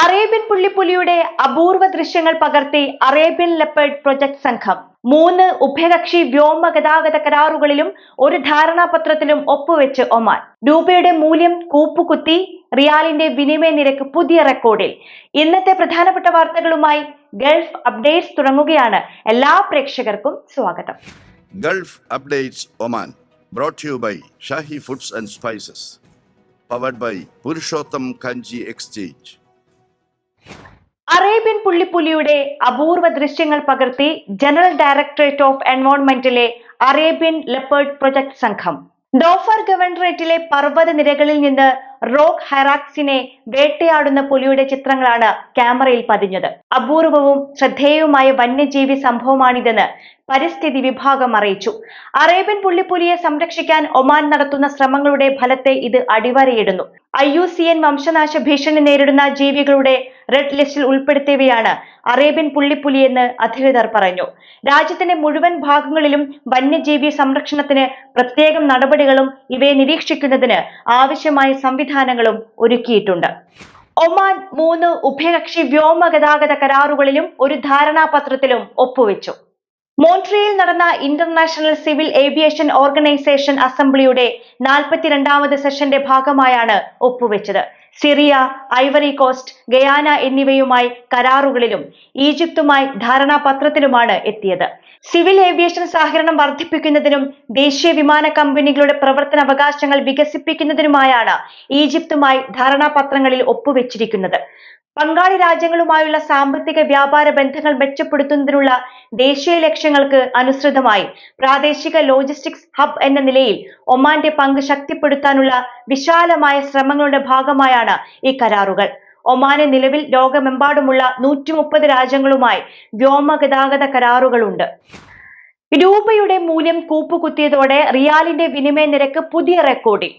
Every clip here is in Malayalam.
അറേബ്യൻ പുള്ളിപ്പുലിയുടെ അപൂർവ ദൃശ്യങ്ങൾ പകർത്തി അറേബ്യൻ ലെപ്പേർഡ് പ്രൊജക്ട് സംഘം 3 ഉഭയകക്ഷി വ്യോമ ഗതാഗത കരാറുകളിലും ഒരു ധാരണാപത്രത്തിലും ഒപ്പുവെച്ച് ഒമാൻ. രൂപയുടെ മൂല്യം കൂപ്പുകുത്തി, റിയാലിന്റെ വിനിമയ നിരക്ക് പുതിയ റെക്കോർഡിൽ. ഇന്നത്തെ പ്രധാനപ്പെട്ട വാർത്തകളുമായി ഗൾഫ് അപ്ഡേറ്റ്സ് തുടങ്ങുകയാണ്. എല്ലാ പ്രേക്ഷകർക്കും സ്വാഗതം. Gulf updates Oman brought to you by Shahi foods and spices, powered by Purushottam Kanji exchange. Arabian പുള്ളിപ്പുലിയുടെ അപൂർവ ദൃശ്യങ്ങൾ പകർത്തി ജനറൽ ഡയറക്ടറേറ്റ് ഓഫ് എൻവയോൺമെന്റിലെ അറേബ്യൻ ലെപ്പേർഡ് പ്രൊജക്ട് സംഘം ഡോഫർ ഗവർണറേറ്റിലെ പർവ്വത നിരകളിൽ നിന്ന് റോക്ക് ഹൈറാക്സിനെ വേട്ടയാടുന്ന പുലിയുടെ ചിത്രങ്ങളാണ് ക്യാമറയിൽ പതിഞ്ഞത്. അപൂർവവും ശ്രദ്ധേയവുമായ വന്യജീവി സംഭവമാണിതെന്ന് പരിസ്ഥിതി വിഭാഗം അറിയിച്ചു. അറേബ്യൻ പുള്ളിപ്പുലിയെ സംരക്ഷിക്കാൻ ഒമാൻ നടത്തുന്ന ശ്രമങ്ങളുടെ ഫലത്തെ ഇത് അടിവരയിടുന്നു. IUCN വംശനാശ ഭീഷണി നേരിടുന്ന ജീവികളുടെ റെഡ് ലിസ്റ്റിൽ ഉൾപ്പെടുത്തിയവയാണ് അറേബ്യൻ പുള്ളിപ്പുലിയെന്ന് അധികൃതർ പറഞ്ഞു. രാജ്യത്തിന്റെ മുഴുവൻ ഭാഗങ്ങളിലും വന്യജീവി സംരക്ഷണത്തിന് പ്രത്യേകം നടപടികളും ഇവയെ നിരീക്ഷിക്കുന്നതിന് ആവശ്യമായ സംവിധാനങ്ങളും ഒരുക്കിയിട്ടുണ്ട്. ഒമാൻ 3 ഉഭയകക്ഷി വ്യോമ ഗതാഗത കരാറുകളിലും ഒരു ധാരണാപത്രത്തിലും ഒപ്പുവെച്ചു. മോൺട്രിയയിൽ നടന്ന ഇന്റർനാഷണൽ സിവിൽ ഏവിയേഷൻ ഓർഗനൈസേഷൻ അസംബ്ലിയുടെ 42ാമത് സെഷന്റെ ഭാഗമായാണ് ഒപ്പുവെച്ചത്. സിറിയ, ഐവറി കോസ്റ്റ്, ഗയാന എന്നിവയുമായി കരാറുകളിലും ഈജിപ്തുമായി ധാരണാപത്രത്തിലുമാണ് എത്തിയത്. സിവിൽ ഏവിയേഷൻ സഹകരണം വർദ്ധിപ്പിക്കുന്നതിനും ദേശീയ വിമാന കമ്പനികളുടെ പ്രവർത്തന അവകാശങ്ങൾ വികസിപ്പിക്കുന്നതിനുമായാണ് ഈജിപ്തുമായി ധാരണാപത്രങ്ങളിൽ ഒപ്പുവെച്ചിരിക്കുന്നത്. പങ്കാളി രാജ്യങ്ങളുമായുള്ള സാമ്പത്തിക വ്യാപാര ബന്ധങ്ങൾ മെച്ചപ്പെടുത്തുന്നതിനുള്ള ദേശീയ ലക്ഷ്യങ്ങൾക്ക് അനുസൃതമായി പ്രാദേശിക ലോജിസ്റ്റിക്സ് ഹബ് എന്ന നിലയിൽ ഒമാന്റെ പങ്ക് ശക്തിപ്പെടുത്താനുള്ള വിശാലമായ ശ്രമങ്ങളുടെ ഭാഗമായാണ് ഈ കരാറുകൾ. ഒമാന് നിലവിൽ ലോകമെമ്പാടുമുള്ള 130 രാജ്യങ്ങളുമായി വ്യോമഗതാഗത കരാറുകളുണ്ട്. രൂപയുടെ മൂല്യം കൂപ്പുകുത്തിയതോടെ റിയാലിന്റെ വിനിമയ നിരക്ക് പുതിയ റെക്കോർഡിൽ.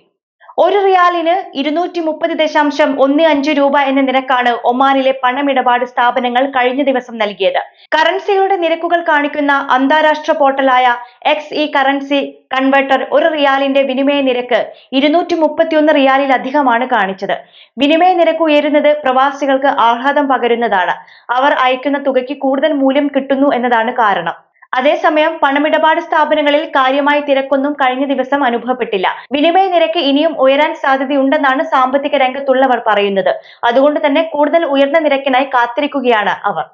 ഒരു റിയാലിന് 230.15 രൂപ എന്ന നിരക്കാണ് ഒമാനിലെ പണമിടപാട് സ്ഥാപനങ്ങൾ കഴിഞ്ഞ ദിവസം നൽകിയത്. കറൻസികളുടെ നിരക്കുകൾ കാണിക്കുന്ന അന്താരാഷ്ട്ര പോർട്ടലായ XE-കറൻസി കൺവെർട്ടർ ഒരു റിയാലിന്റെ വിനിമയ നിരക്ക് 231 റിയാലിലധികമാണ് കാണിച്ചത്. വിനിമയ നിരക്ക് ഉയരുന്നത് പ്രവാസികൾക്ക് ആഹ്ലാദം പകരുന്നതാണ്. അവർ അയക്കുന്ന തുകയ്ക്ക് കൂടുതൽ മൂല്യം കിട്ടുന്നു എന്നതാണ് കാരണം. അതേസമയം പണമിടപാട് സ്ഥാപനങ്ങളിൽ കാര്യമായ തിരക്കൊന്നും കഴിഞ്ഞ ദിവസം അനുഭവപ്പെട്ടില്ല. വിനിമയ നിരക്ക് ഇനിയും ഉയരാൻ സാധ്യതയുണ്ടെന്നാണ് സാമ്പത്തിക രംഗത്തുള്ളവർ പറയുന്നത്. അതുകൊണ്ട് തന്നെ കൂടുതൽ ഉയർന്ന നിരക്കിനായി കാത്തിരിക്കുകയാണ് അവർ.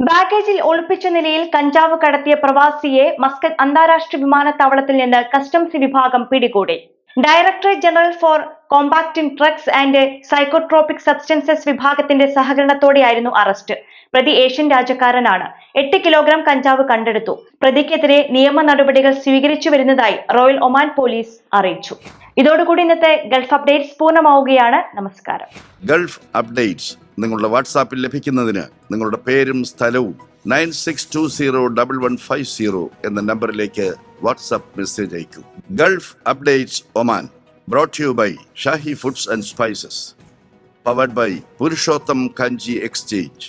ബാഗേജിൽ ഒളിപ്പിച്ച നിലയിൽ കഞ്ചാവ് കടത്തിയ പ്രവാസിയെ മസ്കറ്റ് അന്താരാഷ്ട്ര വിമാനത്താവളത്തിൽ നിന്ന് കസ്റ്റംസ് വിഭാഗം പിടികൂടി. Directorate general for compacting drugs and psychotropic substances വിഭാഗത്തിന്റെ സഹകരണത്തോടെയായിരുന്നു അറസ്റ്റ്. പ്രതി ഏഷ്യൻ രാജ്യക്കാരനാണ്. 8 കിലോഗ്രാം കഞ്ചാവ് കണ്ടെടുത്തു. പ്രതിക്കെതിരെ നിയമ നടപടികൾ സ്വീകരിച്ചു വരുന്നതായി റോയൽ ഒമാൻ പോലീസ് അറിയിച്ചു. ഇതോടുകൂടി ഇന്നത്തെ ഗൾഫ് അപ്ഡേറ്റ്സ് പൂർണ്ണമാവുകയാണ്. നമസ്കാരം. ഗൾഫ് അപ്ഡേറ്റ്സ് നിങ്ങളുടെ വാട്സാപ്പിൽ ലഭിക്കുന്നതിന് നിങ്ങളുടെ പേരും സ്ഥലവും 96201150 എന്ന നമ്പറിലേക്ക് വാട്സാപ്പ് മെസ്സേജ് അയക്കൂ. Gulf updates Oman brought to you by Shahi foods and spices, powered by Purushottam Kanji exchange.